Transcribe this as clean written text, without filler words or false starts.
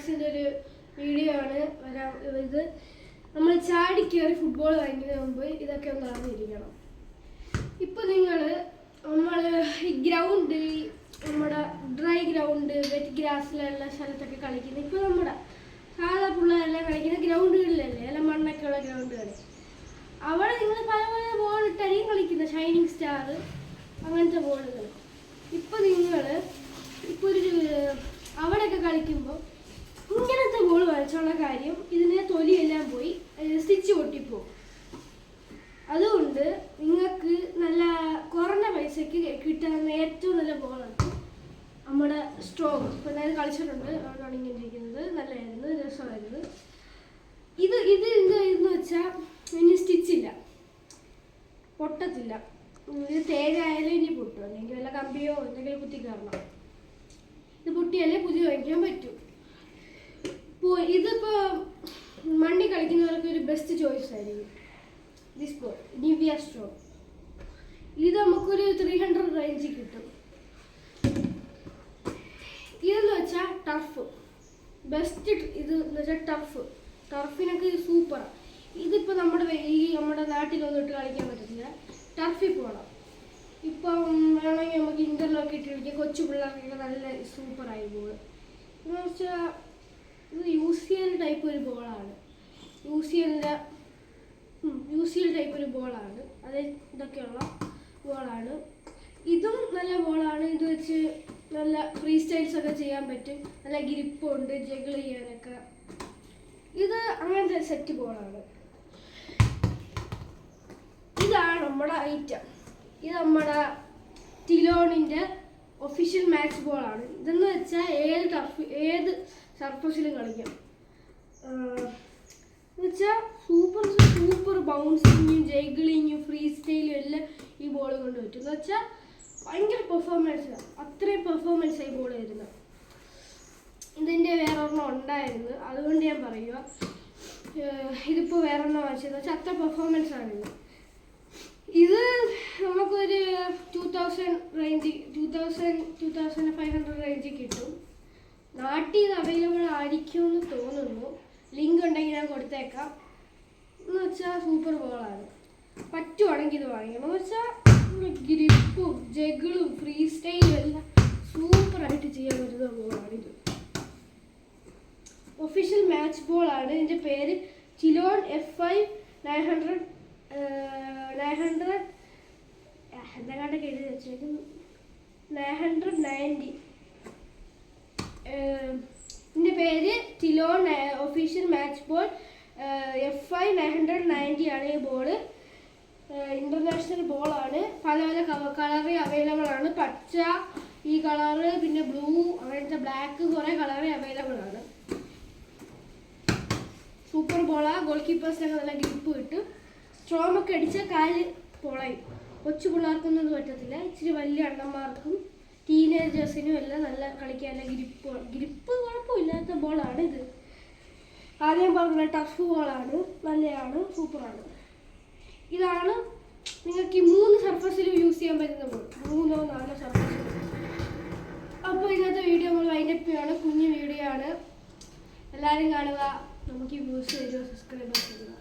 ബോക്സിൻ്റെ ഒരു വീഡിയോ ആണ് ഇത്. നമ്മൾ ചാടി കയറി ഫുട്ബോൾ കളിക്കുന്നതിന് മുമ്പ് ഇതൊക്കെ ഒന്ന് അറിഞ്ഞിരിക്കണം. ഇപ്പോൾ നമ്മൾ ഈ ഗ്രൗണ്ട്, നമ്മുടെ ഡ്രൈ ഗ്രൗണ്ട്, വെറ്റ് ഗ്രാസിലുള്ള സ്ഥലത്തൊക്കെ കളിക്കുന്നത്, ഇപ്പോൾ നമ്മുടെ സാധാ പിള്ളേരെല്ലാം കളിക്കുന്ന ഗ്രൗണ്ടുകളിലല്ലേ, അല്ല മണ്ണൊക്കെ ഉള്ള ഗ്രൗണ്ടുകൾ. അവിടെ നിങ്ങൾ പല പല ബോൾ ഇട്ടായിരിക്കും കളിക്കുന്നത്, ഷൈനിങ് സ്റ്റാർ അങ്ങനത്തെ ബോളുകൾ. ഇപ്പോൾ ഒരു അവിടെയൊക്കെ കളിക്കുമ്പോൾ ഇങ്ങനത്തെ ബോൾ വരച്ചുള്ള കാര്യം, ഇതിൻ്റെ തൊലിയെല്ലാം പോയി സ്റ്റിച്ച് പൊട്ടിപ്പോവും. അതുകൊണ്ട് നിങ്ങൾക്ക് നല്ല കുറഞ്ഞ പൈസയ്ക്ക് കിട്ടാവുന്ന ഏറ്റവും നല്ല ബോളാണ് നമ്മുടെ സ്ട്രോങ്. ഇപ്പോൾ ഞാൻ കളിച്ചിട്ടുണ്ട്, അവിടെയാണ് ഇങ്ങനെ ഇരിക്കുന്നത്. നല്ലതായിരുന്നു, രസമായിരുന്നു. ഇതെന്ന് വെച്ചാൽ ഇനി സ്റ്റിച്ചില്ല, പൊട്ടത്തില്ല. ഇത് തേങ്ങയായാലും ഇനി പൊട്ടും, അല്ലെങ്കിൽ വല്ല കമ്പിയോ എന്തെങ്കിലും കുത്തി കയറണം. ഇത് പൊട്ടിയാലേ പുതിയ വാങ്ങിക്കാൻ പറ്റും. ഇതിപ്പോൾ മണ്ണി കളിക്കുന്നവർക്ക് ഒരു ബെസ്റ്റ് ചോയ്സ് ആയിരിക്കും ദിസ് ബോൾ, നിവിയ സ്ട്രോങ്. ഇത് നമുക്കൊരു 300 റേഞ്ചിൽ കിട്ടും. ഇതെന്ന് വെച്ചാൽ ടർഫ്, ബെസ്റ്റ്. ഇത് എന്ന് വെച്ചാൽ ടർഫിനൊക്കെ ഇത് സൂപ്പറാണ്. ഇതിപ്പോൾ നമ്മുടെ നാട്ടിലൊന്നും ഇട്ട് കളിക്കാൻ പറ്റത്തില്ല, ടർഫിൽ പോകണം. ഇപ്പം വേണമെങ്കിൽ നമുക്ക് ഇൻ്റർലോക്ക് ഇട്ട് കളിക്കാം. കൊച്ചു പിള്ളേർക്കൊക്കെ നല്ല സൂപ്പറായി ബോൾ. എന്ന് വെച്ചാൽ ഇത് UCL ടൈപ്പ് ഒരു ബോളാണ്. UCL ടൈപ്പ് ഒരു ബോളാണ്. അത് ഇതൊക്കെയുള്ള ബോളാണ്. ഇതും നല്ല ബോളാണ്. ഇത് വെച്ച് നല്ല ഫ്രീ സ്റ്റൈൽസ് ഒക്കെ ചെയ്യാൻ പറ്റും. നല്ല ഗ്രിപ്പുണ്ട് ജഗിൾ ചെയ്യാനൊക്കെ. ഇത് അങ്ങനത്തെ സെറ്റ് ബോളാണ്. ഇതാണ് നമ്മുടെ ഐറ്റം. ഇത് നമ്മുടെ ടിലോണിൻ്റെ ഒഫീഷ്യൽ മാച്ച് ബോളാണ്. ഇതെന്ന് വെച്ചാൽ ഏത് സർഫസിലും കളിക്കാം. എന്നുവെച്ചാൽ സൂപ്പർ ബൗൺസിങ്ങും ജൈഗിളിങ്ങും ഫ്രീ സ്റ്റൈലും എല്ലാം ഈ ബോൾ കൊണ്ട് പറ്റും. എന്ന് വെച്ചാൽ ഭയങ്കര പെർഫോമൻസാണ്, അത്രയും പെർഫോമൻസായി ബോൾ വരുന്നത്. ഇതിൻ്റെ വേറൊരെണ്ണം ഉണ്ടായിരുന്നു, അതുകൊണ്ട് ഞാൻ പറയുക. ഇതിപ്പോൾ വേറൊരെണ്ണം വാങ്ങിച്ചതെന്ന് വെച്ചാൽ അത്ര പെർഫോമൻസാണ് ഇത്. നമുക്കൊരു 2000 റേഞ്ച്, 2500 റേഞ്ചിൽ കിട്ടും. നാട്ടിൽ ഇത് അവൈലബിൾ ആയിരിക്കുമെന്ന് തോന്നുന്നു. ലിങ്ക് ഉണ്ടെങ്കിൽ ഞാൻ കൊടുത്തേക്കാം. എന്ന് വെച്ചാൽ സൂപ്പർ ബോളാണ്. പറ്റുവാണെങ്കിൽ ഇത് വാങ്ങിക്കണം. എന്ന് വെച്ചാൽ ഗ്രിപ്പും ജഗിളും ഫ്രീ സ്റ്റൈലും എല്ലാം സൂപ്പറായിട്ട് ചെയ്യാൻ പറ്റുന്ന ബോളാണിത്. Official match ബോളാണ്. ഇതിൻ്റെ പേര് ടിലോൺ FI 900 എന്തെങ്ങാണ്ടൊക്കെ എഴുതി വെച്ചേക്കും, 990. ഇതിൻ്റെ പേര് ടിലോൺ ഒഫീഷ്യൽ മാച്ച് ബോൾ FI 990 ആണ് ഈ ബോള്. ഇൻ്റർനാഷണൽ ബോളാണ്. പല കളറ് അവൈലബിൾ ആണ്. പച്ച, ഈ കളറ്, പിന്നെ ബ്ലൂ, അങ്ങനത്തെ ബ്ലാക്ക്, കുറേ കളറ് അവൈലബിൾ ആണ്. സൂപ്പർ ബോളാണ്. ഗോൾ കീപ്പേഴ്സിനൊക്കെ നല്ല ഗ്രിപ്പ് കിട്ടും. സ്ട്രോമൊക്കെ അടിച്ചാൽ കാല് പൊളയും. കൊച്ചു പിള്ളേർക്കൊന്നും ഇത് പറ്റത്തില്ല. ഇച്ചിരി വലിയ അണ്ണന്മാർക്കും ടീനേജേഴ്സിനും എല്ലാം നല്ല കളിക്കാൻ ഗ്രിപ്പ് കുഴപ്പമില്ലാത്ത ബോളാണ് ഇത്. ആദ്യം പറഞ്ഞ ടഫ് ബോളാണ്, നല്ലതാണ്, സൂപ്പറാണ്. ഇതാണ് നിങ്ങൾക്ക് ഈ 3 സർഫസിലും യൂസ് ചെയ്യാൻ പറ്റുന്ന ബോൾ, 3 or 4 സർഫസിലും. അപ്പോൾ ഇന്നത്തെ വീഡിയോ നമ്മൾ വൈൻഡപ്പ് ചെയ്യാണ്. കുഞ്ഞു വീഡിയോ ആണ്, എല്ലാവരും കാണുക. നമുക്ക് ഈ വ്യൂസ് സബ്സ്ക്രൈബ് ചെയ്യുക.